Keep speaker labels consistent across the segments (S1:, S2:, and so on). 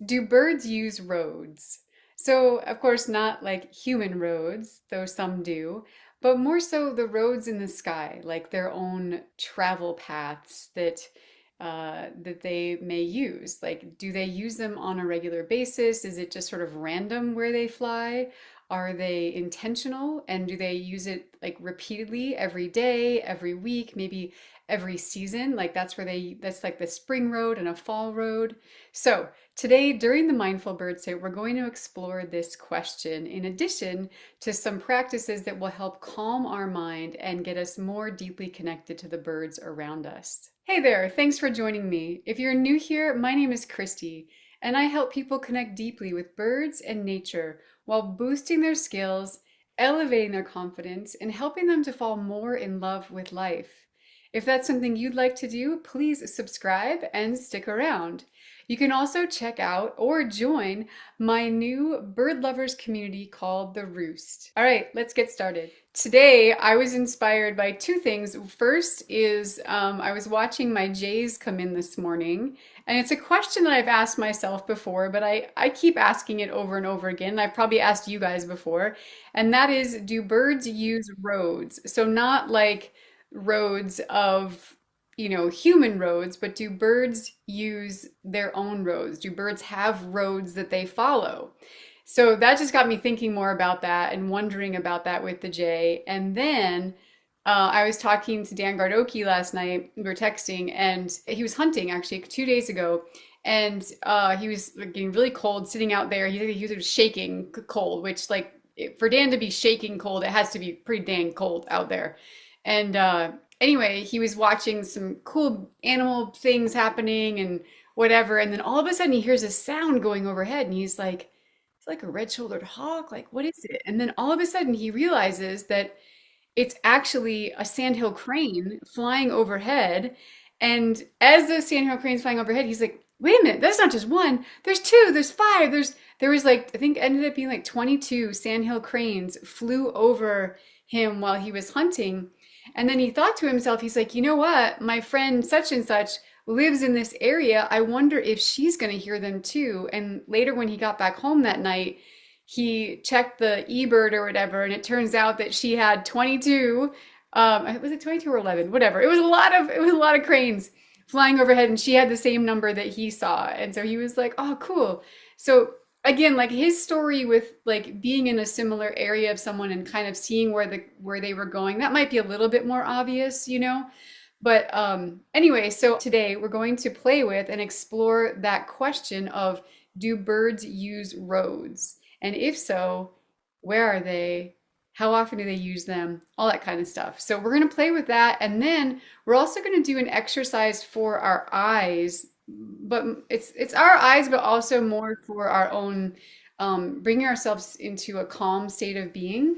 S1: Do birds use roads? So, of course, not like human roads, though some do, but more so the roads in the sky, like their own travel paths that they may use. Like, do they use them on a regular basis? Is it just sort of random where they fly? Are they intentional? And do they use it like repeatedly every day, every week, maybe every season? Like that's like the spring road and a fall road. So, today, during the Mindful Bird Sit, we're going to explore this question in addition to some practices that will help calm our mind and get us more deeply connected to the birds around us. Hey there, thanks for joining me. If you're new here, my name is Christy, and I help people connect deeply with birds and nature while boosting their skills, elevating their confidence, and helping them to fall more in love with life. If that's something you'd like to do, please subscribe and stick around. You can also check out or join my new bird lovers community called The Roost. All right, let's get started. Today, I was inspired by two things. First is I was watching my jays come in this morning, and it's a question that I've asked myself before, but I keep asking it over and over again. I've probably asked you guys before, and that is, do birds use roads? So not like roads of human roads, but do birds use their own roads? Do birds have roads that they follow? So that just got me thinking more about that and wondering about that with the Jay. And then I was talking to Dan Gardoki last night. We were texting, and he was hunting actually 2 days ago. And he was getting really cold sitting out there. He was shaking cold, which, like, for Dan to be shaking cold, it has to be pretty dang cold out there. And anyway, he was watching some cool animal things happening and whatever. And then all of a sudden, he hears a sound going overhead, and he's like, it's like a red-shouldered hawk. Like, what is it? And then all of a sudden, he realizes that it's actually a sandhill crane flying overhead. And as the sandhill crane's flying overhead, he's like, wait a minute, that's not just one. There's two, there's five, there was like, I think ended up being like 22 sandhill cranes flew over him while he was hunting. And then he thought to himself, he's like, you know what? My friend such and such lives in this area. I wonder if she's going to hear them too. And later, when he got back home that night, he checked the eBird or whatever, and it turns out that she had 22. Was it 22 or 11? Whatever. It was a lot of cranes flying overhead, and she had the same number that he saw. And so he was like, "Oh, cool." So again, like his story with like being in a similar area of someone and kind of seeing where they were going, that might be a little bit more obvious. But anyway, so today we're going to play with and explore that question of, do birds use roads? And if so, where are they? How often do they use them? All that kind of stuff. So we're going to play with that. And then we're also going to do an exercise for our eyes, but it's our eyes, but also more for our own, bringing ourselves into a calm state of being,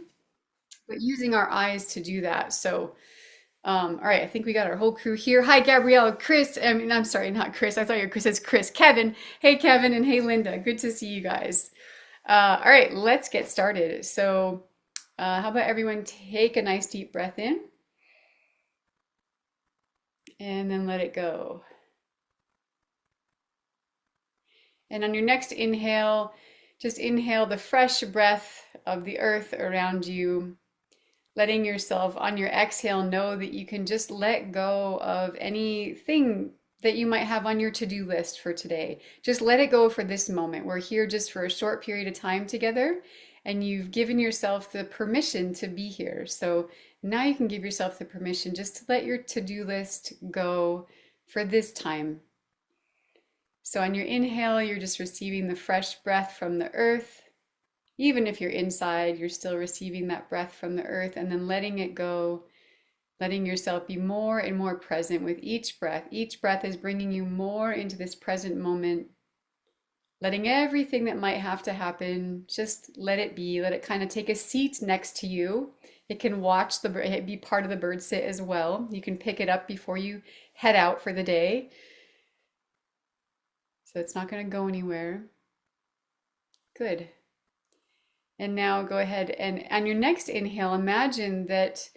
S1: but using our eyes to do that. So all right, I think we got our whole crew here. Hi, Gabrielle, Chris. I mean, I'm sorry, not Chris. I thought your Chris is Chris. Kevin. Hey, Kevin, and hey, Linda. Good to see you guys. All right, let's get started. So, how about everyone take a nice deep breath in and then let it go. And on your next inhale, just inhale the fresh breath of the earth around you, letting yourself on your exhale know that you can just let go of anything that you might have on your to-do list for today. Just let it go for this moment. We're here just for a short period of time together, and you've given yourself the permission to be here. So now you can give yourself the permission just to let your to-do list go for this time. So on your inhale, you're just receiving the fresh breath from the earth. Even if you're inside, you're still receiving that breath from the earth, and then letting it go, letting yourself be more and more present with each breath. Each breath is bringing you more into this present moment, letting everything that might have to happen, just let it be. Let it kind of take a seat next to you. It can watch be part of the bird sit as well. You can pick it up before you head out for the day. So it's not going to go anywhere. Good. And now go ahead and on your next inhale, imagine that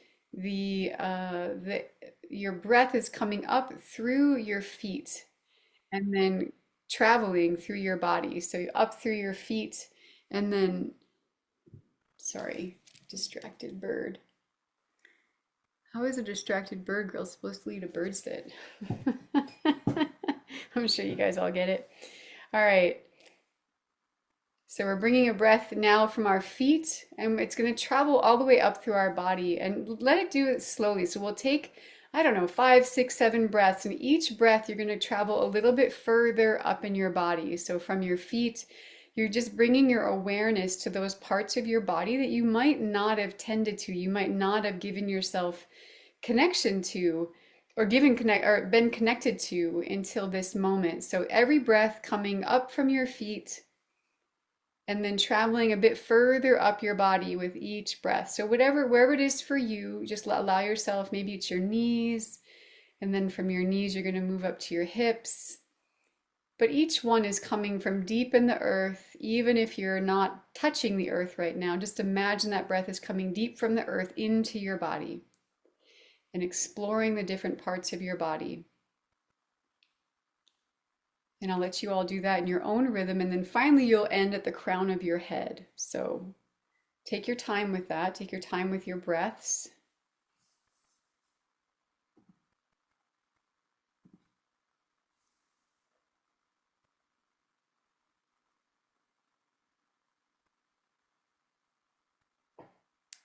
S1: your breath is coming up through your feet, and then traveling through your body. So up through your feet, and then, sorry, distracted bird. How is a distracted bird girl supposed to lead a bird sit? I'm sure you guys all get it. All right. So we're bringing a breath now from our feet, and it's going to travel all the way up through our body, and let it do it slowly. So we'll take, I don't know, 5, 6, 7 breaths, and each breath you're going to travel a little bit further up in your body. So from your feet, you're just bringing your awareness to those parts of your body that you might not have tended to, you might not have given yourself connection to, or been connected to until this moment. So every breath coming up from your feet and then traveling a bit further up your body with each breath. So wherever it is for you, just allow yourself, maybe it's your knees, and then from your knees you're going to move up to your hips. But each one is coming from deep in the earth, even if you're not touching the earth right now. Just imagine that breath is coming deep from the earth into your body and exploring the different parts of your body. And I'll let you all do that in your own rhythm. And then finally, you'll end at the crown of your head. So take your time with that. Take your time with your breaths.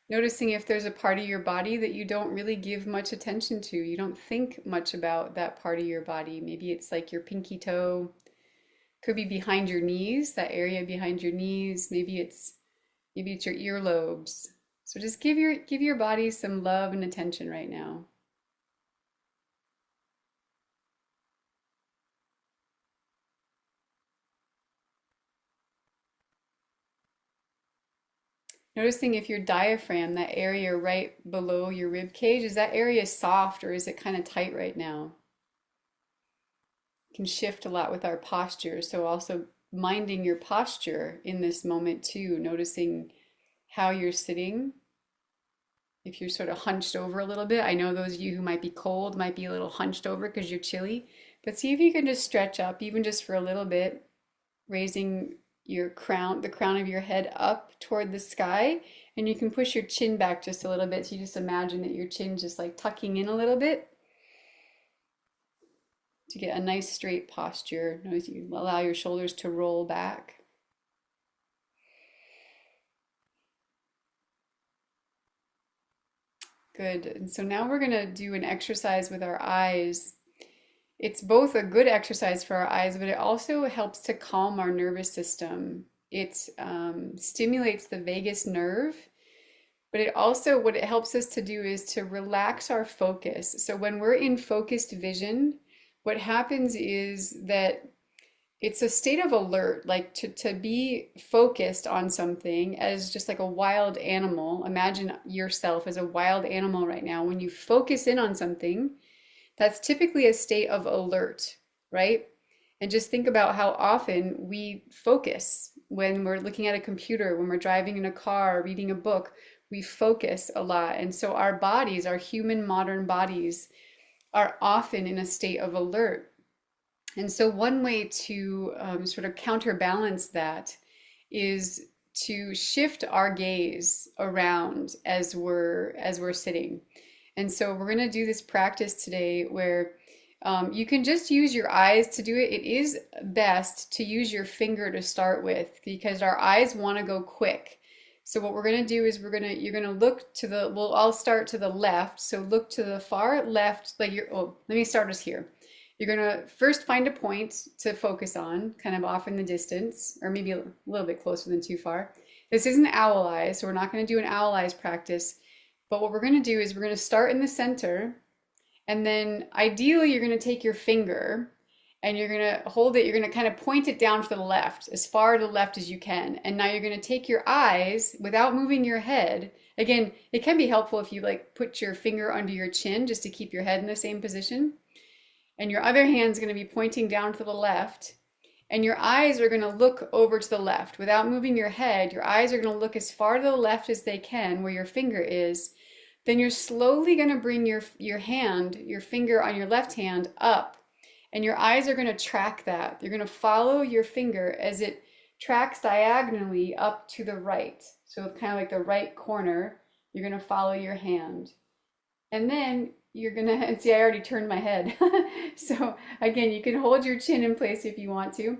S1: Noticing if there's a part of your body that you don't really give much attention to. You don't think much about that part of your body. Maybe it's like your pinky toe. Could be behind your knees, that area behind your knees. Maybe it's your earlobes. So just give your body some love and attention right now. Noticing if your diaphragm, that area right below your rib cage, is that area soft or is it kind of tight right now? It can shift a lot with our posture. So also minding your posture in this moment too, noticing how you're sitting. If you're sort of hunched over a little bit, I know those of you who might be cold might be a little hunched over because you're chilly, but see if you can just stretch up, even just for a little bit, raising the crown of your head up toward the sky, and you can push your chin back just a little bit. So you just imagine that your chin just like tucking in a little bit to get a nice straight posture. Notice you allow your shoulders to roll back. Good. And so now we're going to do an exercise with our eyes. It's both a good exercise for our eyes, but it also helps to calm our nervous system. It stimulates the vagus nerve, but it also, what it helps us to do is to relax our focus. So when we're in focused vision, what happens is that it's a state of alert, like to be focused on something as just like a wild animal. Imagine yourself as a wild animal right now. When you focus in on something, that's typically a state of alert, right? And just think about how often we focus when we're looking at a computer, when we're driving in a car, reading a book, we focus a lot. And so our bodies, our human modern bodies, are often in a state of alert. And so one way to sort of counterbalance that is to shift our gaze around as we're sitting. And so we're going to do this practice today where you can just use your eyes to do it. It is best to use your finger to start with because our eyes want to go quick. So what we're going to do is you're going to look to we'll all start to the left. So look to the far left, let me start us here. You're going to first find a point to focus on, kind of off in the distance, or maybe a little bit closer than too far. This isn't owl eyes, so we're not going to do an owl eyes practice. But what we're going to do is we're going to start in the center, and then ideally you're going to take your finger and you're going to hold it, you're going to kind of point it down to the left, as far to the left as you can. And now you're going to take your eyes without moving your head. Again, it can be helpful if you like put your finger under your chin just to keep your head in the same position. And your other hand's going to be pointing down to the left. And your eyes are going to look over to the left. Without moving your head, your eyes are going to look as far to the left as they can, where your finger is. Then you're slowly going to bring your finger on your left hand up. And your eyes are going to track that. You're going to follow your finger as it tracks diagonally up to the right. So it's kind of like the right corner. You're going to follow your hand. And then you're going to, and see, I already turned my head. So again, you can hold your chin in place if you want to.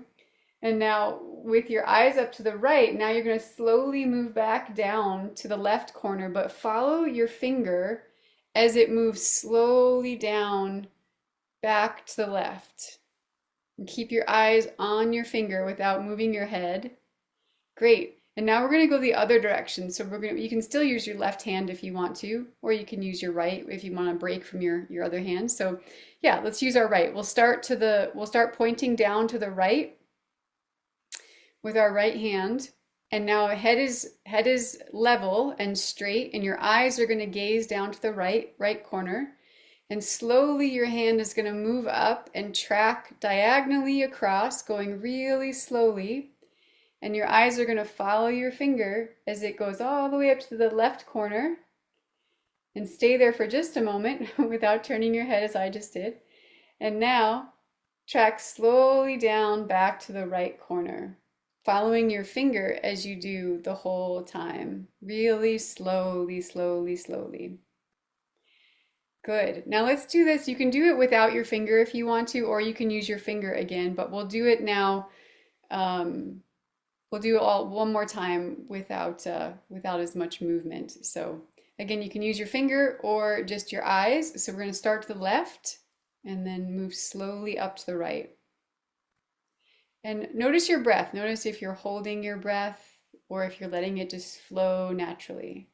S1: And now with your eyes up to the right, now you're going to slowly move back down to the left corner, but follow your finger as it moves slowly down back to the left. And keep your eyes on your finger without moving your head. Great. And now we're going to go the other direction. So you can still use your left hand if you want to, or you can use your right if you want to break from your other hand. So yeah, let's use our right. We'll start pointing down to the right with our right hand. And now head is level and straight, and your eyes are going to gaze down to the right corner. And slowly your hand is going to move up and track diagonally across, going really slowly. And your eyes are going to follow your finger as it goes all the way up to the left corner. And stay there for just a moment without turning your head as I just did. And now track slowly down back to the right corner, following your finger as you do the whole time. Really slowly, slowly, slowly. Good. Now let's do this. You can do it without your finger if you want to, or you can use your finger again, but we'll do it now. We'll do it all one more time without as much movement. So again, you can use your finger or just your eyes. So we're going to start to the left and then move slowly up to the right. And notice your breath. Notice if you're holding your breath or if you're letting it just flow naturally.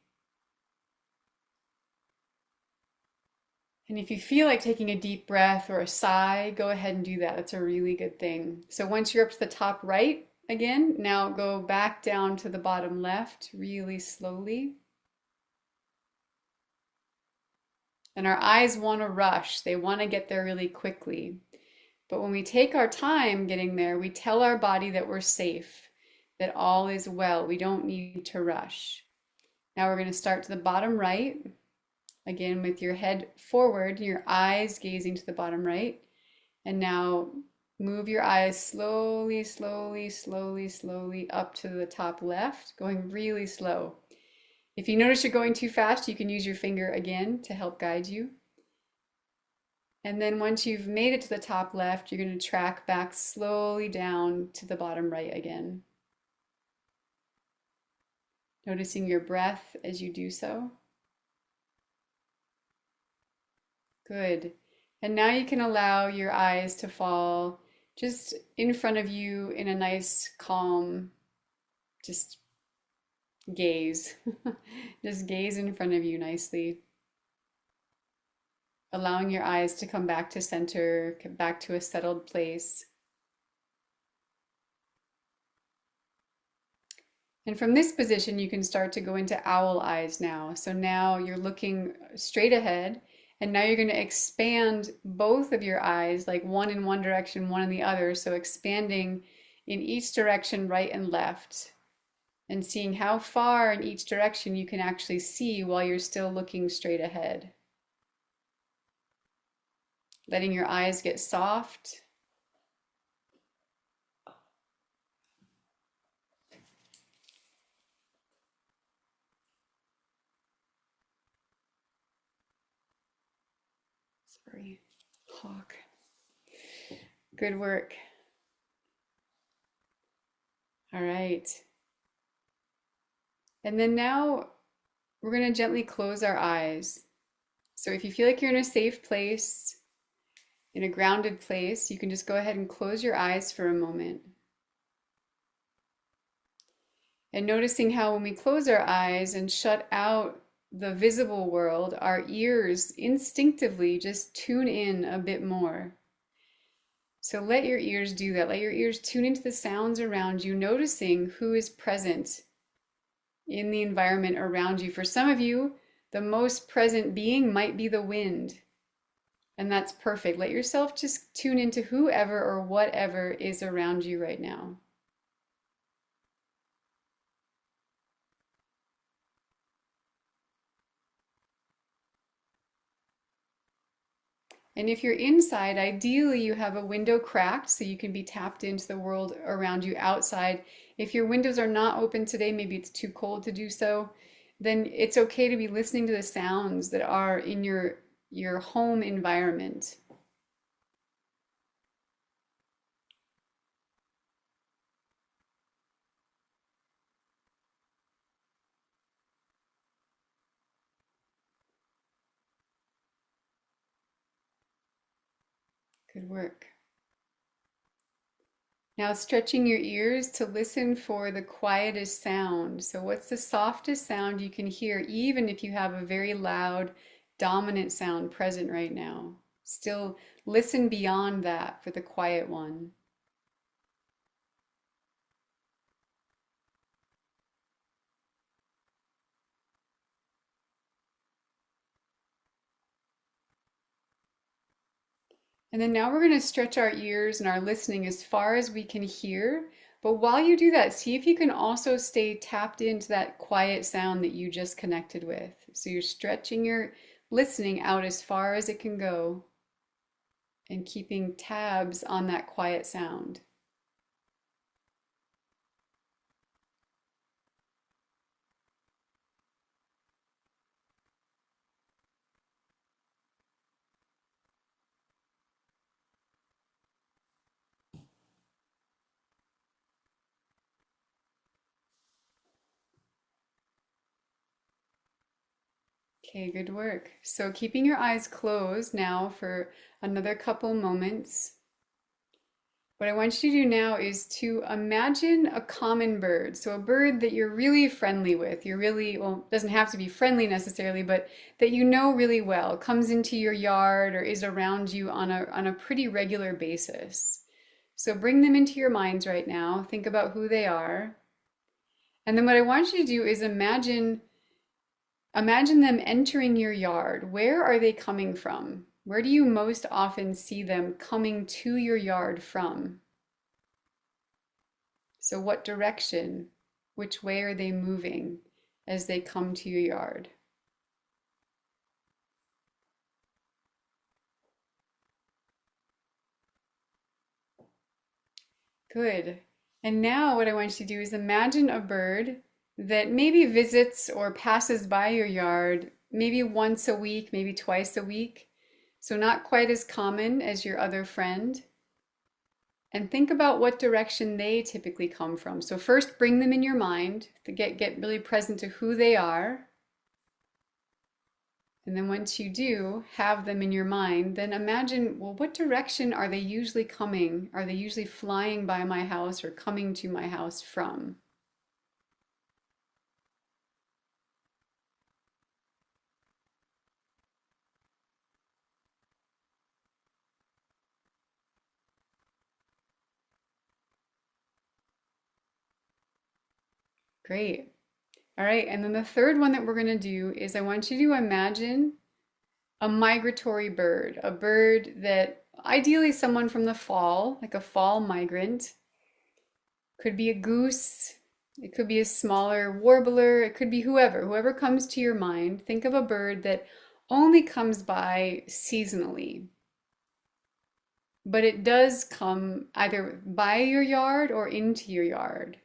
S1: And if you feel like taking a deep breath or a sigh, go ahead and do that. That's a really good thing. So once you're up to the top right, again, now go back down to the bottom left really slowly. And our eyes want to rush. They want to get there really quickly. But when we take our time getting there, we tell our body that we're safe, that all is well. We don't need to rush. Now we're going to start to the bottom right. Again, with your head forward, your eyes gazing to the bottom right. And now move your eyes slowly, slowly, slowly, slowly up to the top left, going really slow. If you notice you're going too fast, you can use your finger again to help guide you. And then once you've made it to the top left, you're going to track back slowly down to the bottom right again. Noticing your breath as you do so. Good. And now you can allow your eyes to fall just in front of you in a nice, calm, just gaze. Just gaze in front of you nicely. Allowing your eyes to come back to center, back to a settled place. And from this position, you can start to go into owl eyes now. So now you're looking straight ahead. And now you're going to expand both of your eyes, like one in one direction, one in the other. So expanding in each direction, right and left, and seeing how far in each direction you can actually see while you're still looking straight ahead. Letting your eyes get soft. Sorry, hawk. Good work. All right. And then now we're going to gently close our eyes. So if you feel like you're in a safe place, in a grounded place, you can just go ahead and close your eyes for a moment. And noticing how when we close our eyes and shut out the visible world, our ears instinctively just tune in a bit more. So let your ears do that. Let your ears tune into the sounds around you, noticing who is present in the environment around you. For some of you, the most present being might be the wind. And that's perfect. Let yourself just tune into whoever or whatever is around you right now. And if you're inside, ideally you have a window cracked so you can be tapped into the world around you outside. If your windows are not open today, maybe it's too cold to do so, then it's okay to be listening to the sounds that are in your home environment. Good work. Now stretching your ears to listen for the quietest sound. So what's the softest sound you can hear, even if you have a very loud, dominant sound present right now? Still listen beyond that for the quiet one. And then now we're going to stretch our ears and our listening as far as we can hear. But while you do that, see if you can also stay tapped into that quiet sound that you just connected with. So you're stretching your listening out as far as it can go and keeping tabs on that quiet sound. Okay, good work. So keeping your eyes closed now for another couple moments. What I want you to do now is to imagine a common bird. So a bird that you're really friendly with. You're really, well, doesn't have to be friendly necessarily, but that you know really well, comes into your yard or is around you on a pretty regular basis. So bring them into your minds right now. Think about who they are. And then what I want you to do is imagine them entering your yard. Where are they coming from? Where do you most often see them coming to your yard from? So, what direction? Which way are they moving as they come to your yard? Good. And now, what I want you to do is imagine a bird that maybe visits or passes by your yard maybe once a week, maybe twice a week. So, not quite as common as your other friend. And think about what direction they typically come from. So first bring them in your mind to get really present to who they are. And then once you do have them in your mind, then imagine, well, what direction are they usually coming? Are they usually flying by my house or coming to my house from? Great. All right. And then the third one that we're going to do is I want you to imagine a migratory bird, a bird that ideally someone from the fall, like a fall migrant. Could be a goose, it could be a smaller warbler, it could be whoever comes to your mind. Think of a bird that only comes by seasonally, but it does come either by your yard or into your yard.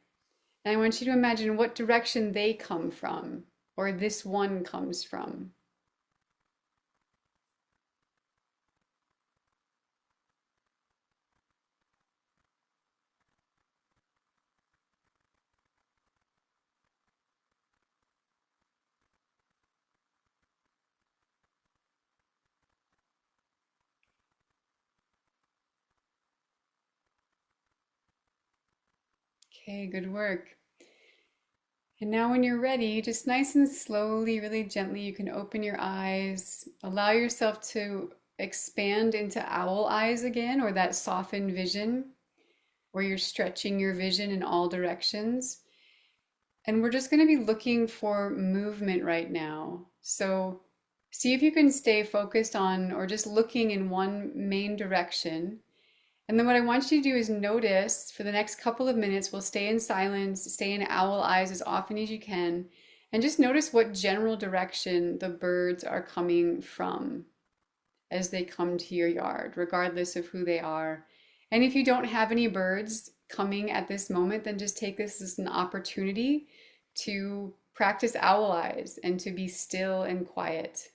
S1: And I want you to imagine what direction they come from, or this one comes from. Okay, good work. And now, when you're ready, just nice and slowly, really gently, you can open your eyes. Allow yourself to expand into owl eyes again, or that softened vision where you're stretching your vision in all directions. And we're just going to be looking for movement right now. So, see if you can stay focused on or just looking in one main direction. And then what I want you to do is notice for the next couple of minutes, we'll stay in silence, stay in owl eyes as often as you can, and just notice what general direction the birds are coming from as they come to your yard, regardless of who they are. And if you don't have any birds coming at this moment, then just take this as an opportunity to practice owl eyes and to be still and quiet.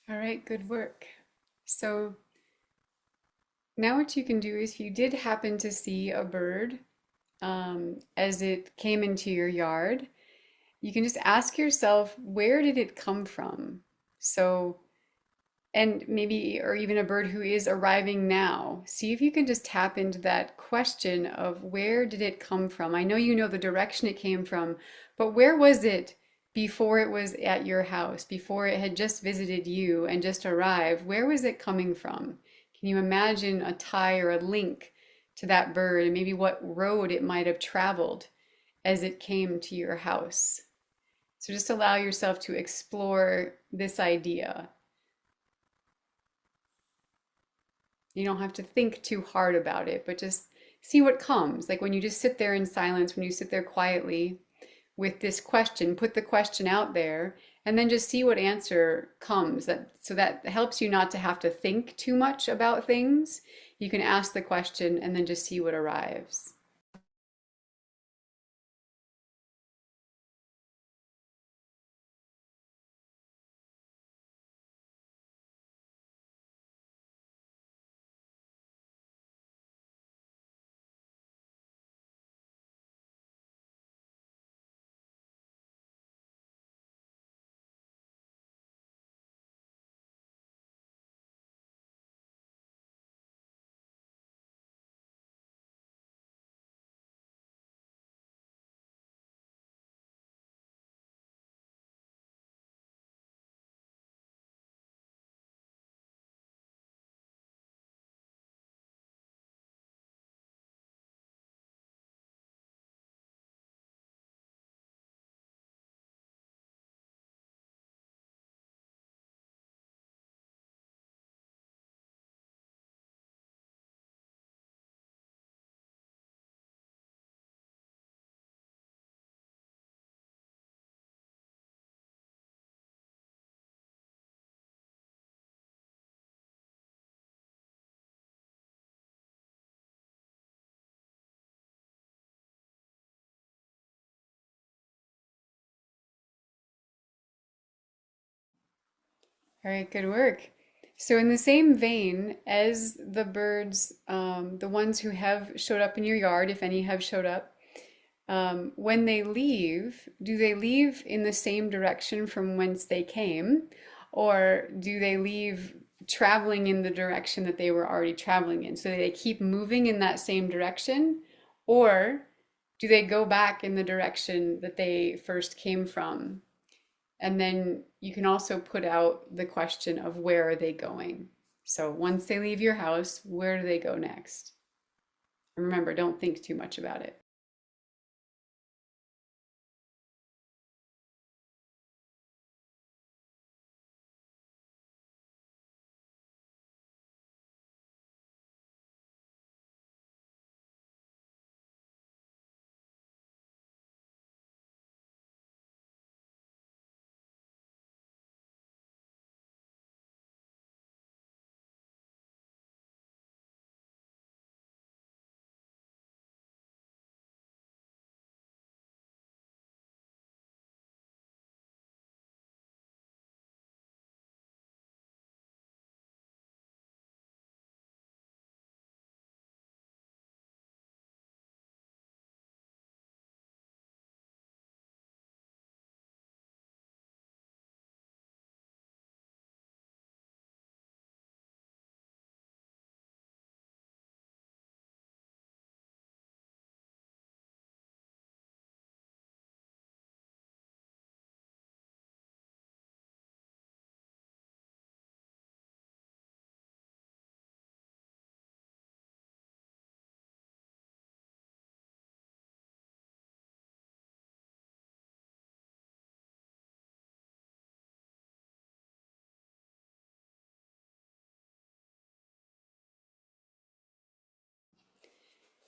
S1: All right, good work. So now what you can do is if you did happen to see a bird as it came into your yard, you can just ask yourself, where did it come from? So, and maybe, or even a bird who is arriving now, see if you can just tap into that question of where did it come from? I know you know the direction it came from, but where was it before it was at your house, before it had just visited you and just arrived? Where was it coming from? Can you imagine a tie or a link to that bird and maybe what road it might have traveled as it came to your house? So just allow yourself to explore this idea. You don't have to think too hard about it, but just see what comes. Like when you just sit there in silence, when you sit there quietly with this question, put the question out there, and then just see what answer comes. That so that helps you not to have to think too much about things. You can ask the question and then just see what arrives. All right, good work. So, in the same vein as the birds, the ones who have showed up in your yard, if any have showed up, when they leave, do they leave in the same direction from whence they came, or do they leave traveling in the direction that they were already traveling in? So they keep moving in that same direction, or do they go back in the direction that they first came from? And then you can also put out the question of where are they going? So once they leave your house, where do they go next? And remember, don't think too much about it.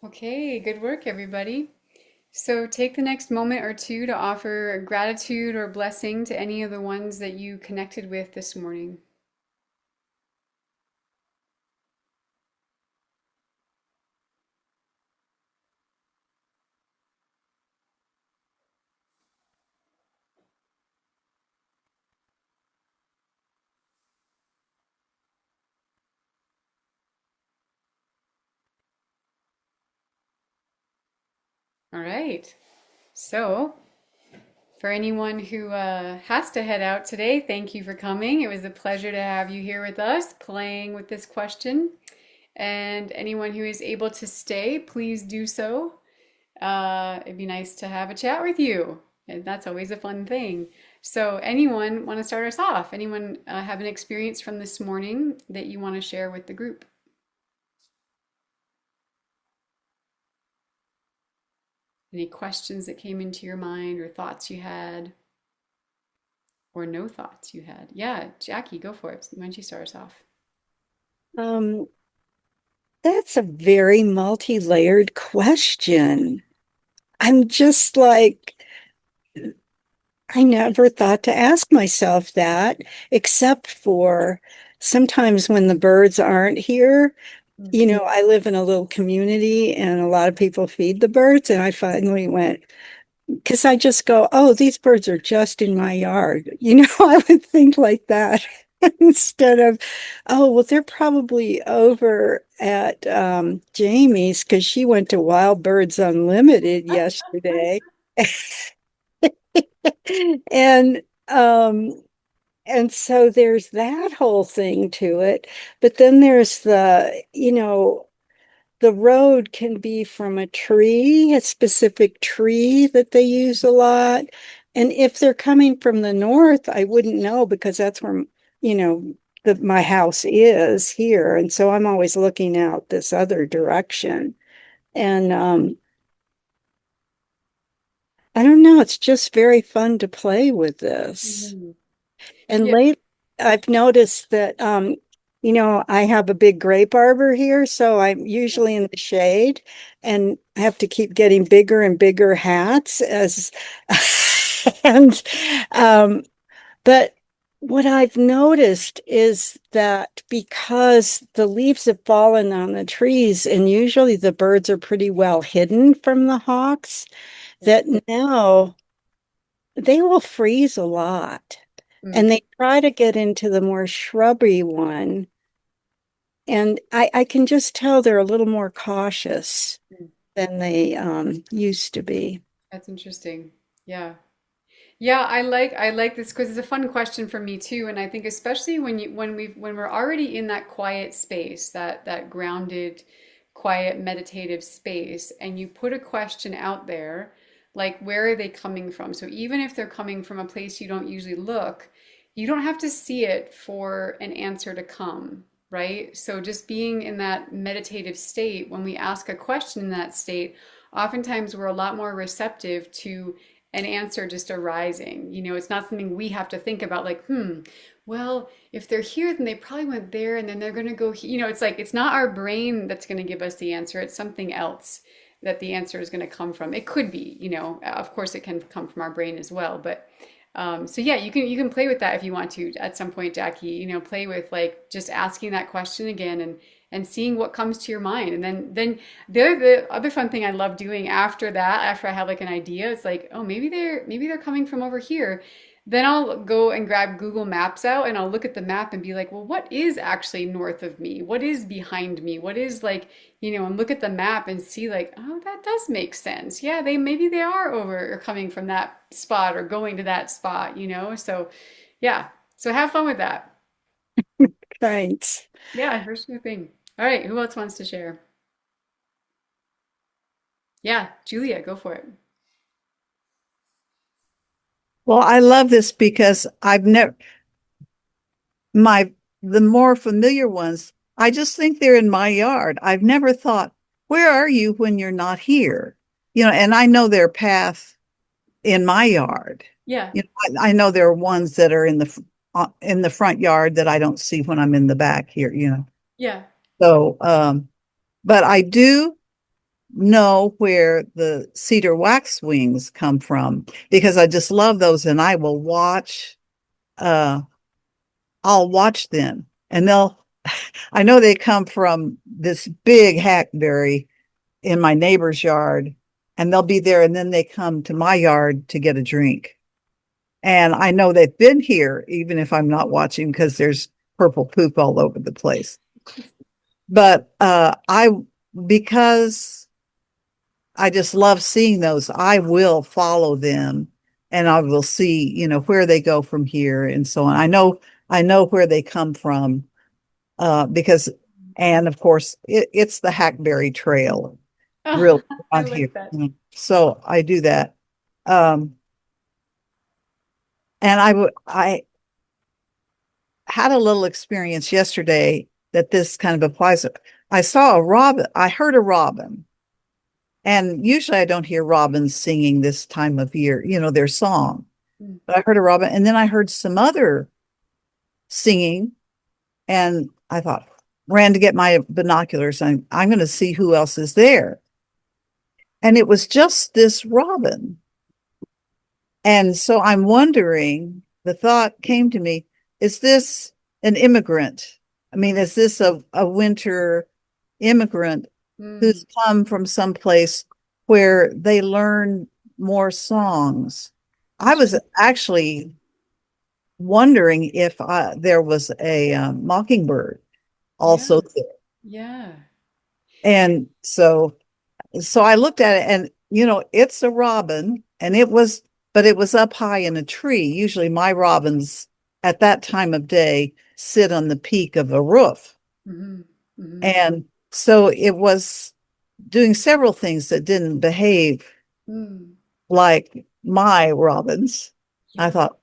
S1: Okay, good work, everybody. So take the next moment or two to offer gratitude or blessing to any of the ones that you connected with this morning, all right. So, for anyone who has to head out today, thank you for coming. It was a pleasure to have you here with us playing with this question. And anyone who is able to stay, please do so. It'd be nice to have a chat with you. And that's always a fun thing. So, anyone want to start us off? Anyone have an experience from this morning that you want to share with the group? Any questions that came into your mind or thoughts you had or no thoughts you had? Yeah, Jackie, go for it. Why don't you start us off?
S2: Um, That's a very multi-layered question. I'm just like, I never thought to ask myself that, except for sometimes when the birds aren't here.
S1: Mm.
S2: You know, I live in a little community and a lot of people feed the birds. And I finally went, because I just go, oh, these birds are just in my yard. You know, I would think like that instead of, oh, well, they're probably over at Jamie's because she went to Wild Birds Unlimited yesterday. And um and so there's that whole thing to it. But then there's the road can be from a tree, a specific tree that they use a lot. And if they're coming from the north, I wouldn't know because that's where, you know, my house is here. And so I'm always looking out this other direction. And I don't know, it's just very fun to play with this.
S1: Mhm.
S2: And
S1: Yeah.
S2: late, I've noticed that, I have a big grape arbor here, so I'm usually in the shade and I have to keep getting bigger and bigger hats as, and, um, but what I've noticed is that because the leaves have fallen on the trees and usually the birds are pretty well hidden from the hawks, that now they will freeze a lot.
S1: Mm.
S2: And they try to get into the more shrubby one. And I can just tell they're a little more cautious
S1: Mm.
S2: than they used to be.
S1: That's interesting. Yeah. Yeah, I like this because it's a fun question for me too, and I think especially when we're already in that quiet space, that grounded, quiet, meditative space, and you put a question out there, like where are they coming from? So even if they're coming from a place you don't usually look, you don't have to see it for an answer to come, right? So just being in that meditative state, when we ask a question in that state, oftentimes we're a lot more receptive to an answer just arising. It's not something we have to think about, like, well, if they're here, then they probably went there and then they're going to go here. It's like, it's not our brain that's going to give us the answer. It's something else that the answer is going to come from. It could be, of course, it can come from our brain as well. But so yeah, you can play with that if you want to at some point, Jackie. Play with like just asking that question again and seeing what comes to your mind. And then the other fun thing I love doing after that, after I have like an idea, it's like, oh, maybe they're coming from over here. Then I'll go and grab Google Maps out and I'll look at the map and be like, well, what is actually north of me? What is behind me? What is like, and look at the map and see like, oh, that does make sense. Yeah, maybe they are over or coming from that spot or going to that spot. So yeah. So have fun with that.
S2: Thanks.
S1: Yeah, for sure thing. All right, who else wants to share? Yeah, Julia, go for it.
S3: Well, I love this because I've never my the more familiar ones, I just think they're in my yard. I've never thought, where are you when you're not here? And I know their path in my yard.
S1: Yeah,
S3: I know there are ones that are in the front yard that I don't see when I'm in the back here.
S1: yeah.
S3: So, but I do know where the cedar waxwings come from because I just love those and uh I'll watch them and I know they come from this big hackberry in my neighbor's yard and they'll be there and then they come to my yard to get a drink. And I know they've been here even if I'm not watching because there's purple poop all over the place. But because I just love seeing those, I will follow them and I will see, where they go from here and so on. I know where they come from because, and of course, it's the Hackberry Trail,
S1: Oh,
S3: really
S1: I
S3: around here.
S1: like that.
S3: So I do that. Um, and I had a little experience yesterday that this kind of applies. I saw a robin. I heard a robin, and usually I don't hear robins singing this time of year, their song.
S1: Mm.
S3: But I heard a robin, and then I heard some other singing, and I thought, ran to get my binoculars and I'm going to see who else is there. And it was just this robin. And so I'm wondering, the thought came to me, is this an immigrant? I mean, is this a winter immigrant
S1: Mm,
S3: who's come from someplace where they learn more songs? I
S1: sure.
S3: was actually wondering if there was a mockingbird
S1: Yeah.
S3: also there.
S1: Yeah.
S3: And so I looked at it and, it's a robin and but it was up high in a tree. Usually my robins at that time of day sit on the peak of a roof.
S1: Hmm. Hmm.
S3: And so it was doing several things that didn't behave
S1: Mm,
S3: like my robins. I
S1: yeah.
S3: thought,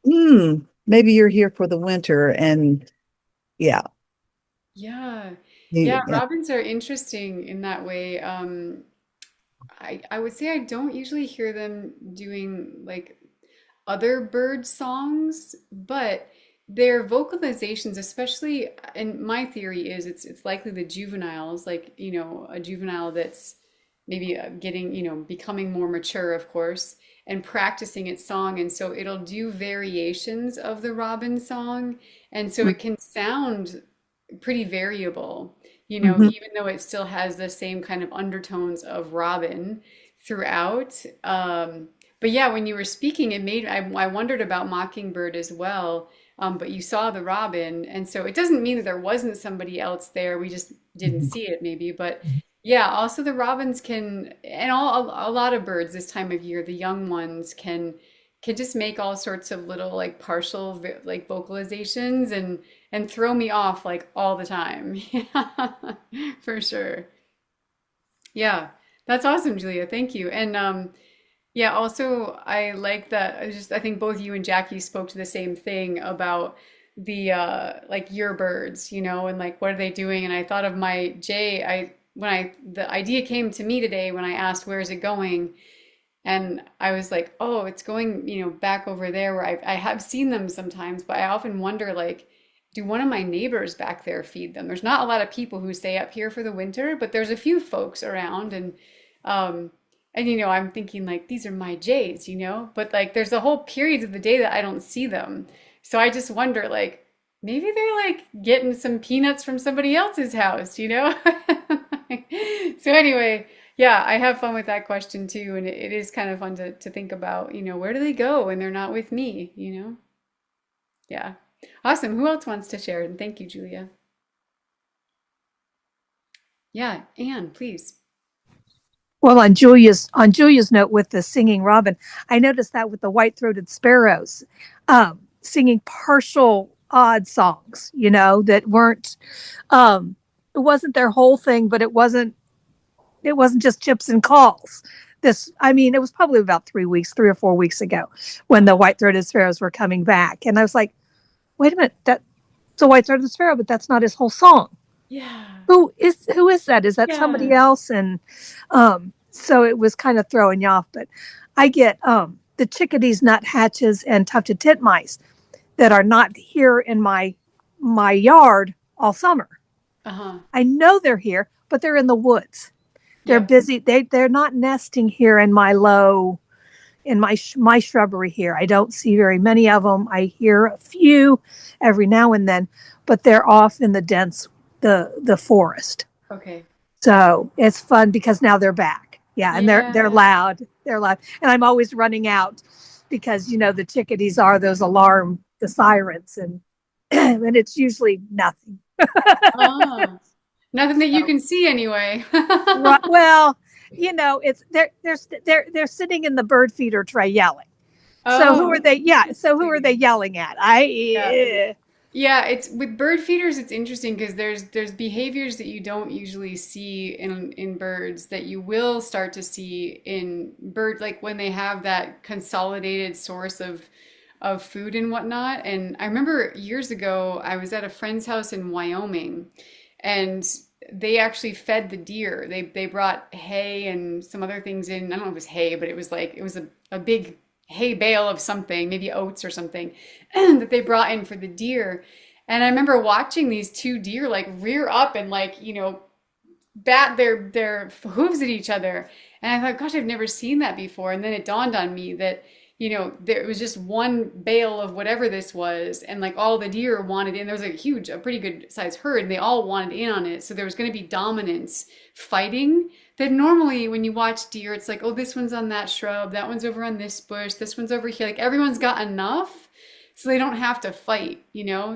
S3: maybe you're here for the winter. And yeah,
S1: Yeah. Yeah,
S3: yeah.
S1: robins are interesting in that way. I would say I don't usually hear them doing like other bird songs, but their vocalizations, especially, and my theory is it's likely the juveniles, like, a juvenile that's maybe getting, becoming more mature, of course, and practicing its song. And so it'll do variations of the robin song. And so it can sound pretty variable,
S3: Mhm.
S1: even though it still has the same kind of undertones of robin throughout. But yeah, when you were speaking, I wondered about Mockingbird as well. But you saw the robin, and so it doesn't mean that there wasn't somebody else there. We just didn't see it, maybe. But yeah, also the robins can, and a lot of birds this time of year, the young ones can just make all sorts of little like partial like vocalizations and throw me off like all the time. Yeah, for sure. Yeah, that's awesome, Julia. Thank you. And yeah, also I like that. I think both you and Jackie spoke to the same thing about the like your birds, and like what are they doing? And I thought of my jay. The idea came to me today when I asked where is it going, and I was like, oh, it's going, back over there where I have seen them sometimes, but I often wonder, like, do one of my neighbors back there feed them? There's not a lot of people who stay up here for the winter, but there's a few folks around, um, and I'm thinking like these are my jays, but like there's a whole period of the day that I don't see them, so I just wonder, like, maybe they're like getting some peanuts from somebody else's house. So anyway. Yeah, I have fun with that question too, and it is kind of fun to think about, where do they go when they're not with me? Yeah. Awesome. Who else wants to share? And thank you, Julia. Yeah, Anne, please.
S4: Well, on Julia's note with the singing robin, I noticed that with the white-throated sparrows, singing partial odd songs, that weren't it wasn't their whole thing, but it wasn't just chips and calls. I mean, it was probably about 3 weeks, 3 or 4 weeks ago when the
S1: Uh-huh.
S4: white-throated sparrows were coming back, and I was like, wait a minute, that's a white-throated sparrow, but that's not his whole song.
S1: Yeah.
S4: Who is that? Is that somebody
S1: Yeah.
S4: else? And so it was kind of throwing you off. But I get the chickadees, nuthatches, and tufted titmice that are not here in my yard all summer.
S1: Uh-huh.
S4: I know they're here, but they're in the woods. They're
S1: Yep.
S4: busy. They're not nesting here in my shrubbery here. I don't see very many of them. I hear a few every now and then, but they're off in the dense the forest.
S1: Okay.
S4: So it's fun because now they're back. Yeah, and they're
S1: Yeah.
S4: loud. They're loud, and I'm always running out because the chickadees are those the sirens, and and it's usually nothing.
S1: Ah. Nothing that you
S4: So,
S1: can see anyway.
S4: right, well, it's they're sitting in the bird feeder tray yelling. So who are
S1: Oh,
S4: they? Yeah. So who are they
S1: interesting.
S4: yelling at?
S1: Yeah. Yeah, it's with bird feeders, it's interesting because there's behaviors that you don't usually see in birds that you will start to see in bird, like when they have that consolidated source of food and whatnot. And I remember years ago I was at a friend's house in Wyoming, and they actually fed the deer. They brought hay and some other things in. I don't know if it was hay, but it was a big hay bale of something, maybe oats or something, that they brought in for the deer. And I remember watching these two deer like rear up and like, bat their hooves at each other. And I thought, gosh, I've never seen that before. And then it dawned on me that, there was just one bale of whatever this was, and like all the deer wanted in. There was a pretty good sized herd, and they all wanted in on it. So there was going to be dominance fighting. That normally when you watch deer, it's like, oh, this one's on that shrub, that one's over on this bush, this one's over here. Like everyone's got enough so they don't have to fight.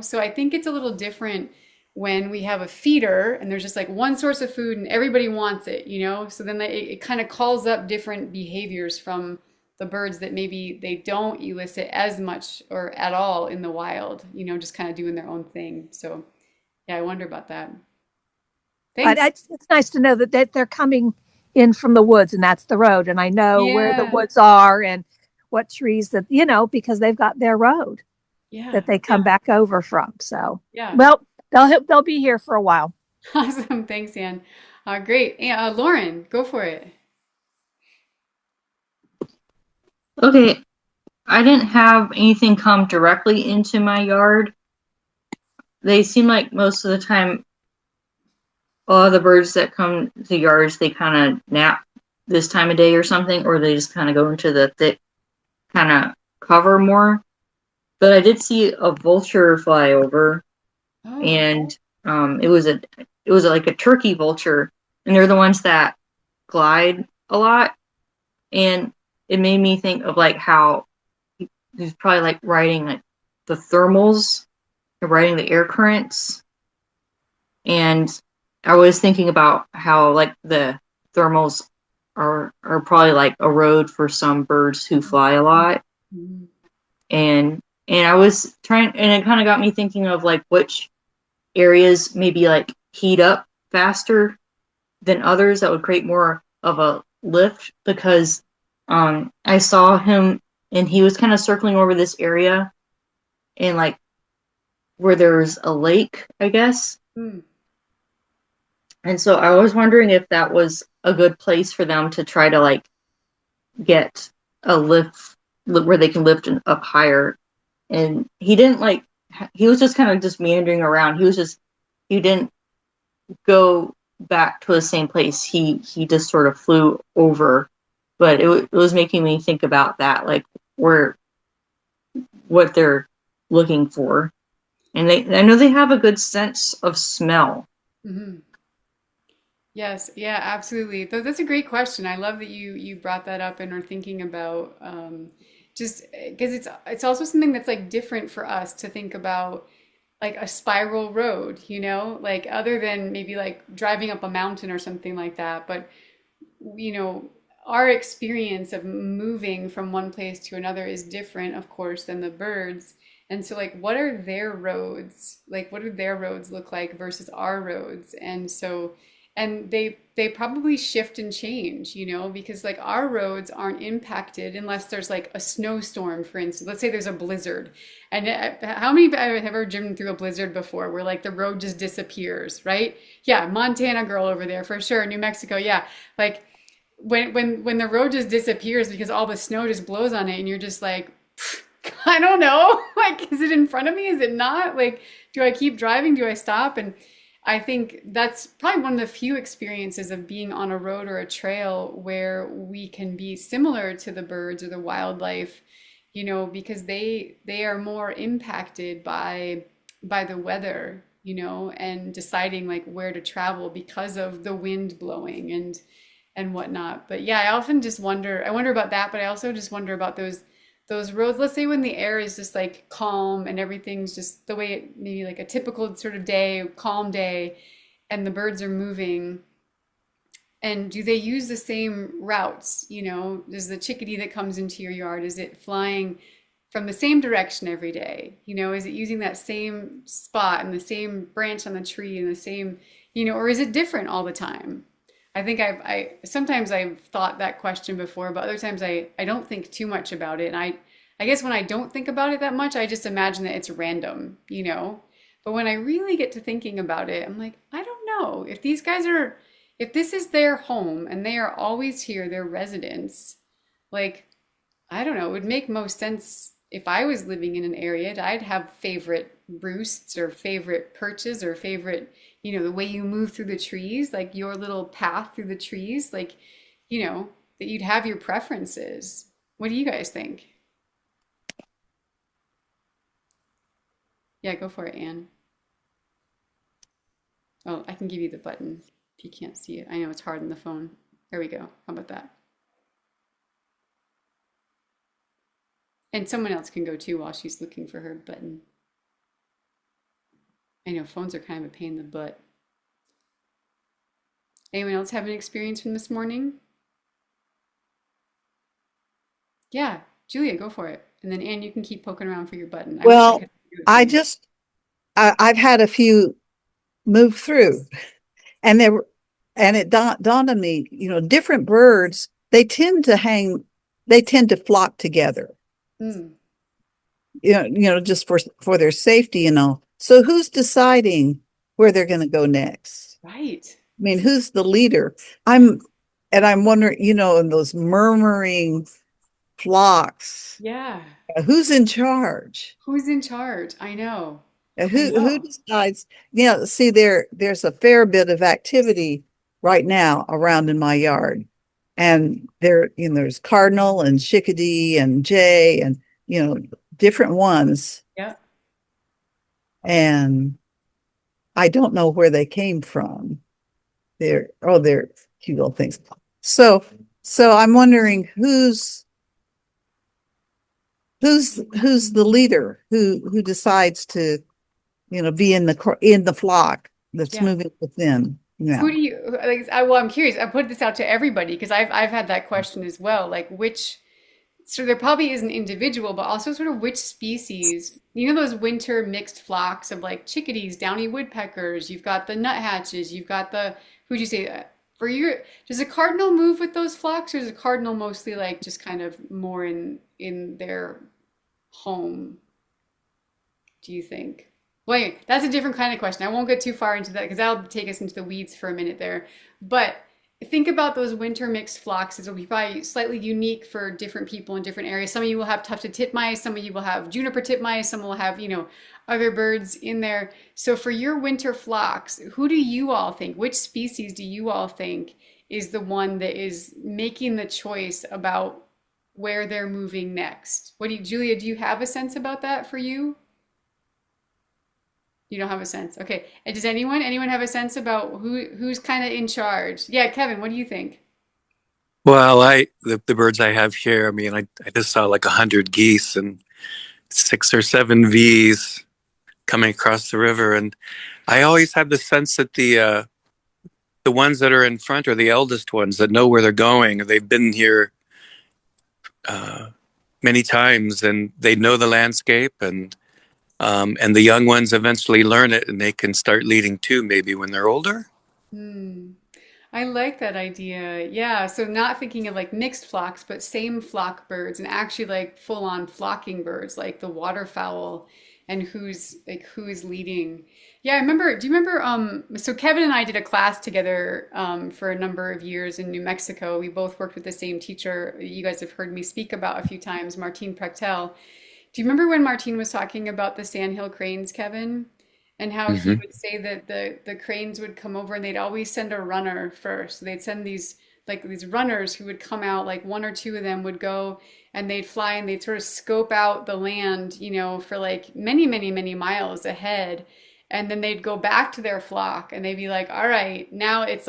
S1: So I think it's a little different when we have a feeder and there's just like one source of food and everybody wants it. So then it kind of calls up different behaviors from the birds that maybe they don't elicit as much or at all in the wild, just kind of doing their own thing. So yeah, I wonder about that.
S4: But
S1: Thanks.
S4: it's nice to know that they're coming in from the woods and that's the road. And I know where the
S1: Yeah.
S4: woods are and what trees that, because they've got their road
S1: Yeah.
S4: that they
S1: Yeah.
S4: come back over from. So,
S1: Yeah.
S4: well, they'll be here for a while.
S1: Awesome. Thanks, Anne. Great. Yeah, Lauren, go for it.
S5: Okay, I didn't have anything come directly into my yard. They seem like most of the time, all the birds that come to yards, they kind of nap this time of day or something, or they just kind of go into the thick kind of cover more. But I did see a vulture fly over,
S1: Oh,
S5: and it was like a turkey vulture, and they're the ones that glide a lot, and it made me think of like how he's probably like riding like the thermals, riding the air currents, and I was thinking about how like the thermals are probably like a road for some birds who fly a lot,
S1: mhm.
S5: and I was trying, and it kind of got me thinking of like which areas maybe like heat up faster than others that would create more of a lift, because I saw him and he was kind of circling over this area and like where there's a lake, I guess.
S1: Hmm.
S5: And so I was wondering if that was a good place for them to try to like get a lift where they can lift up higher. And he didn't like, he was just kind of just meandering around. He didn't go back to the same place. He just sort of flew over. But it was making me think about that, like where what they're looking for. And I know they have a good sense of smell.
S1: Mhm. Yes, yeah, absolutely. That's a great question. I love that you brought that up and are thinking about just because it's also something that's like different for us to think about like a spiral road, like other than maybe like driving up a mountain or something like that. But you know, our experience of moving from one place to another is different, of course, than the birds. And so, like, what are their roads? Like, what do their roads look like versus our roads? And so, and they probably shift and change, because like our roads aren't impacted unless there's like a snowstorm, for instance. Let's say there's a blizzard. And how many have ever driven through a blizzard before where like the road just disappears, right? Yeah, Montana girl over there for sure. New Mexico, yeah. Like when the road just disappears because all the snow just blows on it and you're just like I don't know, like is it in front of me, is it not, like do I keep driving, do I stop? And I think that's probably one of the few experiences of being on a road or a trail where we can be similar to the birds or the wildlife, because they are more impacted by the weather, and deciding like where to travel because of the wind blowing and whatnot. But yeah, I often just wonder, I wonder about that, but I also just wonder about those roads. Let's say when the air is just like calm and everything's just the way it maybe like a typical sort of day, calm day, and the birds are moving. And do they use the same routes? Does the chickadee that comes into your yard, is it flying from the same direction every day? Is it using that same spot and the same branch on the tree and the same, or is it different all the time? I think I sometimes I've thought that question before, but other times I don't think too much about it. And I guess when I don't think about it that much, I just imagine that it's random. But when I really get to thinking about it, I'm like, I don't know if these guys are, if this is their home and they are always here, their residents, like, I don't know, it would make most sense if I was living in an area, I'd have favorite roosts or favorite perches or favorite, the way you move through the trees, like your little path through the trees, like, that you'd have your preferences. What do you guys think? Yeah, go for it, Anne. Oh, I can give you the button if you can't see it. I know it's hard on the phone. There we go. How about that? And someone else can go too while she's looking for her button. I know phones are kind of a pain in the butt. Anyone else have an experience from this morning? Yeah, Julia, go for it. And then Anne, you can keep poking around for your button. I wish I
S3: Well,
S1: could do it for
S3: I
S1: you.
S3: just I've had a few move through, and there were, and it dawned on me, different birds, they tend to flock together,
S1: Mm,
S3: just for their safety and all. So who's deciding where they're going to go next?
S1: right.
S3: I mean, who's the leader? I'm I'm wondering, in those murmuring flocks,
S1: Yeah.
S3: who's in charge?
S1: Who's in charge? I know. I
S3: Who
S1: know.
S3: decides? See, there's a fair bit of activity right now around in my yard, and there's cardinal and chickadee and jay and you know different ones,
S1: Yeah.
S3: and I don't know where they came from. They're cute little things. So so I'm wondering who's the leader who decides to be in the flock that's
S1: Yeah.
S3: moving with them. Yeah.
S1: Who do you like? Well, I'm curious. I put this out to everybody because I've had that question as well. Like which so there probably is an individual, but also sort of which species, those winter mixed flocks of like chickadees, downy woodpeckers, you've got the nuthatches, you've got who'd you say, for your, does a cardinal move with those flocks or is a cardinal mostly like just kind of more in their home, do you think? Wait, that's a different kind of question. I won't get too far into that because that'll take us into the weeds for a minute there. But think about those winter mixed flocks. It'll be probably slightly unique for different people in different areas. Some of you will have tufted titmice, some of you will have juniper titmice, some will have, other birds in there. So for your winter flocks, who do you all think, which species do you all think is the one that is making the choice about where they're moving next? Julia, do you have a sense about that for you? You don't have a sense. Okay. And does anyone have a sense about who's kind of in charge? Yeah, Kevin, what do you think?
S6: Well, the birds I have here, I mean, I just saw like 100 geese and 6 or 7 V's coming across the river, and I always have the sense that the ones that are in front are the eldest ones that know where they're going. They've been here uh, many times, and they know the landscape, and the young ones eventually learn it, and they can start leading too, maybe when they're older.
S1: Hmm. I like that idea. Yeah, so not thinking of like mixed flocks, but same flock birds and actually like full on flocking birds, like the waterfowl and who's leading. Yeah, do you remember so Kevin and I did a class together for a number of years in New Mexico. We both worked with the same teacher you guys have heard me speak about a few times, Martine Prechtel. Do you remember when Martine was talking about the sandhill cranes, Kevin? And how he
S6: Hmm.
S1: would say that the cranes would come over and they'd always send a runner first. So they'd send these runners who would come out, like one or two of them would go and they'd fly and they'd sort of scope out the land, for like many, many, many miles ahead. And then they'd go back to their flock and they'd be like, all right, now it's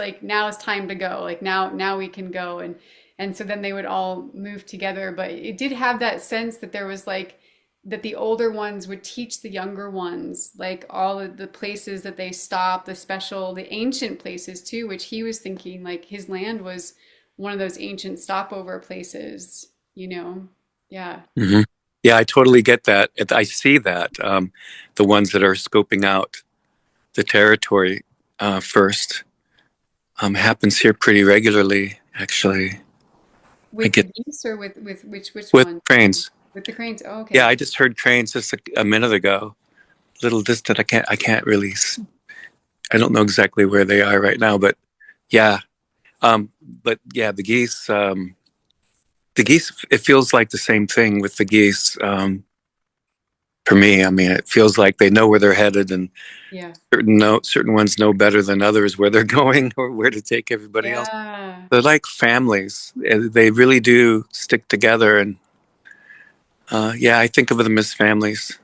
S1: time to go. Like now we can go. And so then they would all move together. But it did have that sense that there was like that the older ones would teach the younger ones like all of the places that they stop, the ancient places too, which he was thinking like his land was one of those ancient stopover places, Yeah.
S6: Hmm. Yeah, I totally get that. I see that. The ones that are scoping out the territory first happens here pretty regularly, actually. I
S1: With the
S6: get
S1: geese or with which
S6: with
S1: one?
S6: trains.
S1: With the cranes. Oh,
S6: Yeah,
S1: okay.
S6: I just heard trains just a minute ago. Little distant. I can't really. I don't know exactly where they are right now, but yeah. But yeah, the geese. The geese. It feels like the same thing with the geese. for me. I mean, it feels like they know where they're headed, and
S1: Yeah.
S6: certain ones know better than others where they're going or where to take everybody else.
S1: Yeah.
S6: They're like families. They really do stick together, and yeah, I think of them as families.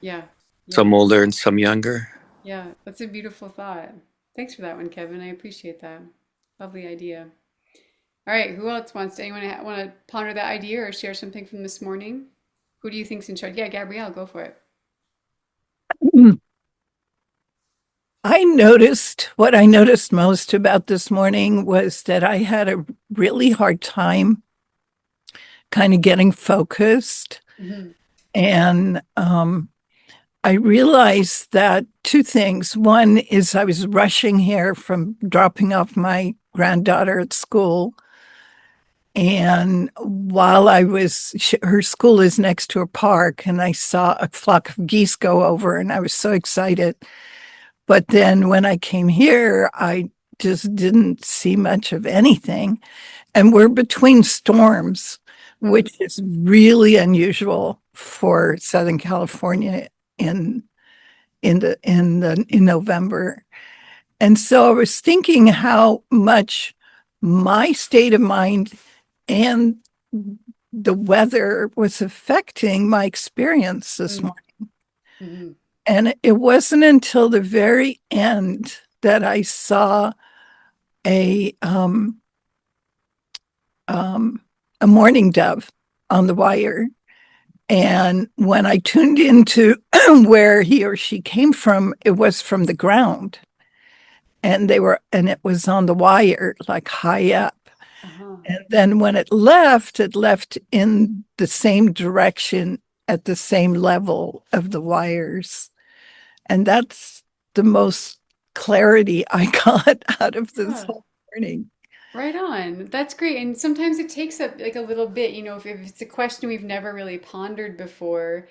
S1: Yeah. Yeah.
S6: Some older and some younger.
S1: Yeah. That's a beautiful thought. Thanks for that one, Kevin. I appreciate that. Lovely idea. All right. Who else wants anyone want to ponder that idea or share something from this morning? Who do you think's in charge? Yeah, Gabrielle, go for it.
S7: I noticed what I noticed most about this morning was that I had a really hard time kind of getting focused.
S1: Hmm.
S7: And I realized that two things. One is I was rushing here from dropping off my granddaughter at school. And while her school is next to a park, and I saw a flock of geese go over, and I was so excited. But then when I came here, I just didn't see much of anything. And we're between storms,
S1: Mm,
S7: which is really unusual for Southern California in in November. And so I was thinking how much my state of mind and the weather was affecting my experience this
S1: mm,
S7: morning.
S1: mhm.
S7: And it wasn't until the very end that I saw a um, um, a mourning dove on the wire. And when I tuned into where he or she came from, it was from the ground, and it was on the wire, like high up.
S1: Uh-huh.
S7: And then when it left in the same direction at the same level of the wires. And that's the most clarity I got out of this
S1: Yeah.
S7: whole morning.
S1: Right on. That's great. And sometimes it takes up like a little bit, if it's a question we've never really pondered before,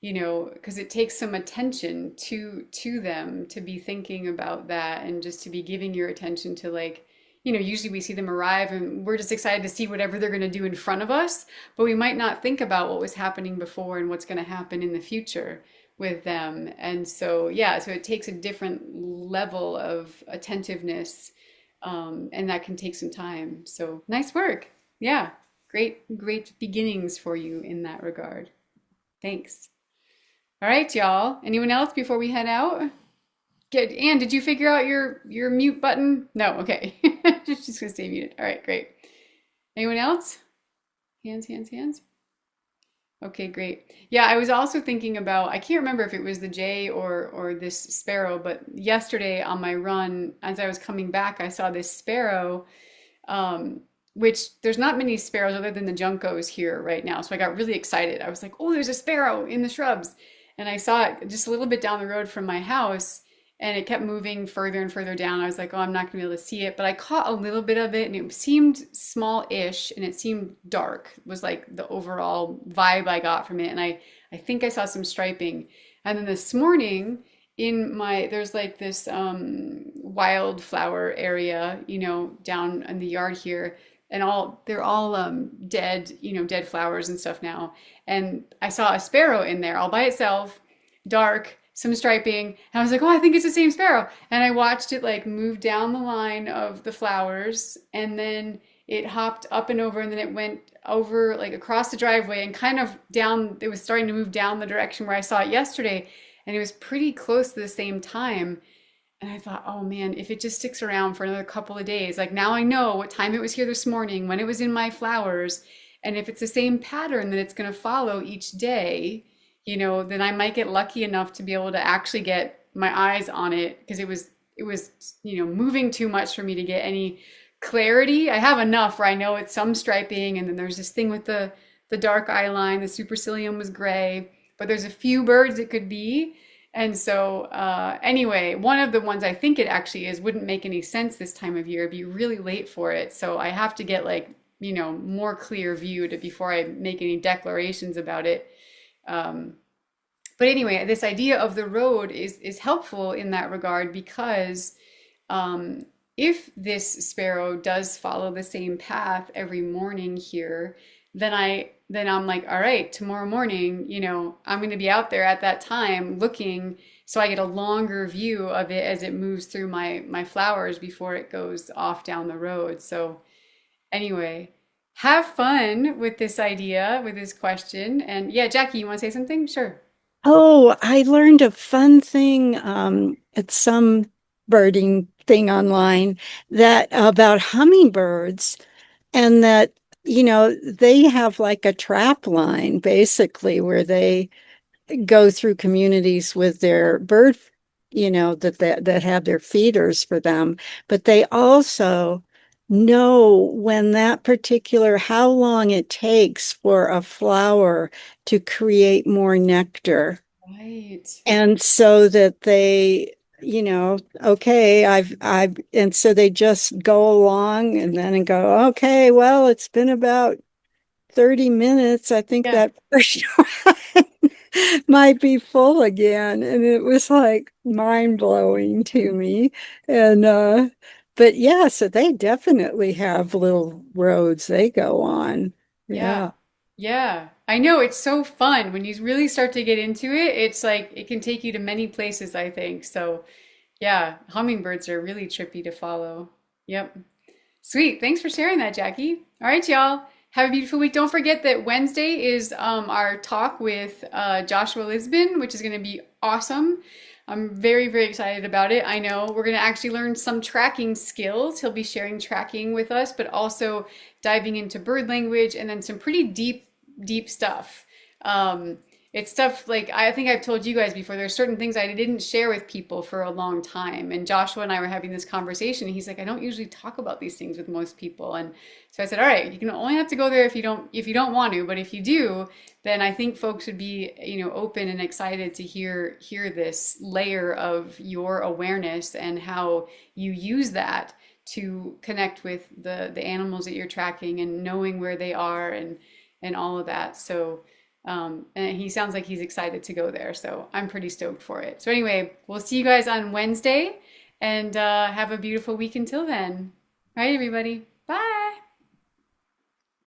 S1: because it takes some attention to them to be thinking about that and just to be giving your attention to like, usually we see them arrive and we're just excited to see whatever they're going to do in front of us, but we might not think about what was happening before and what's going to happen in the future with them. And so, yeah, so it takes a different level of attentiveness, and that can take some time. So nice work. Yeah, great beginnings for you in that regard. Thanks. All right, y'all. Anyone else before we head out? Good. Anne, did you figure out your mute button? No. Okay. She's gonna stay muted. All right, great. Anyone else? Hands. Okay, great. Yeah, I was also thinking about, I can't remember if it was the jay or this sparrow, but yesterday on my run, as I was coming back, I saw this sparrow, um, which there's not many sparrows other than the juncos here right now. So I got really excited. I was like, oh, there's a sparrow in the shrubs. And I saw it just a little bit down the road from my house, and it kept moving further and further down. I was like, oh, I'm not gonna be able to see it. But I caught a little bit of it, and it seemed small-ish and it seemed dark, was like the overall vibe I got from it. And I think I saw some striping. And then this morning, there's like this wildflower area, down in the yard here, and they're all dead, dead flowers and stuff now. And I saw a sparrow in there all by itself, dark, some striping, and I was like, oh, I think it's the same sparrow. And I watched it like move down the line of the flowers, and then it hopped up and over, and then it went over like across the driveway and kind of down. It was starting to move down the direction where I saw it yesterday, and it was pretty close to the same time. And I thought, oh man, if it just sticks around for another couple of days, like now I know what time it was here this morning, when it was in my flowers. And if it's the same pattern that it's going to follow each day, then I might get lucky enough to be able to actually get my eyes on it, because it was, moving too much for me to get any clarity. I have enough where I know it's some striping, and then there's this thing with the dark eye line, the supercilium was gray, but there's a few birds it could be. And so, anyway, one of the ones I think it actually is wouldn't make any sense this time of year. It'd be really late for it. So I have to get like, more clear view before I make any declarations about it. Um, but anyway, this idea of the road is helpful in that regard, because um, if this sparrow does follow the same path every morning here, then I'm like, all right, tomorrow morning, I'm going to be out there at that time looking so I get a longer view of it as it moves through my flowers before it goes off down the road. So anyway, have fun with this idea, with this question. And yeah, Jackie, you want to say something? Sure.
S2: Oh, I learned a fun thing at some birding thing online that about hummingbirds and that, they have like a trap line basically where they go through communities with their bird, that have their feeders for them, but they also know when that particular how long it takes for a flower to create more nectar.
S1: Right.
S2: And so that they, okay, and so they just go along and then and go, okay, well, it's been about 30 minutes. I think
S1: Yeah.
S2: that first one might be full again. And it was like mind blowing to me. And, but yeah, so they definitely have little roads they go on.
S1: Yeah.
S2: Yeah.
S1: Yeah. I know it's so fun when you really start to get into it. It's like it can take you to many places, I think. So, yeah, hummingbirds are really trippy to follow. Yep. Sweet. Thanks for sharing that, Jackie. All right, y'all. Have a beautiful week. Don't forget that Wednesday is our talk with Joshua Lisbon, which is going to be awesome. I'm very, very excited about it. I know we're going to actually learn some tracking skills. He'll be sharing tracking with us, but also diving into bird language and then some pretty deep, deep stuff. Um, it's stuff like I think I've told you guys before. There's certain things I didn't share with people for a long time. And Joshua and I were having this conversation. And he's like, I don't usually talk about these things with most people. And so I said, all right, you can only have to go there if you don't want to. But if you do, then I think folks would be, open and excited to hear this layer of your awareness and how you use that to connect with the animals that you're tracking and knowing where they are and all of that. So and he sounds like he's excited to go there. So I'm pretty stoked for it. So anyway, we'll see you guys on Wednesday and have a beautiful week until then. All right, everybody. Bye.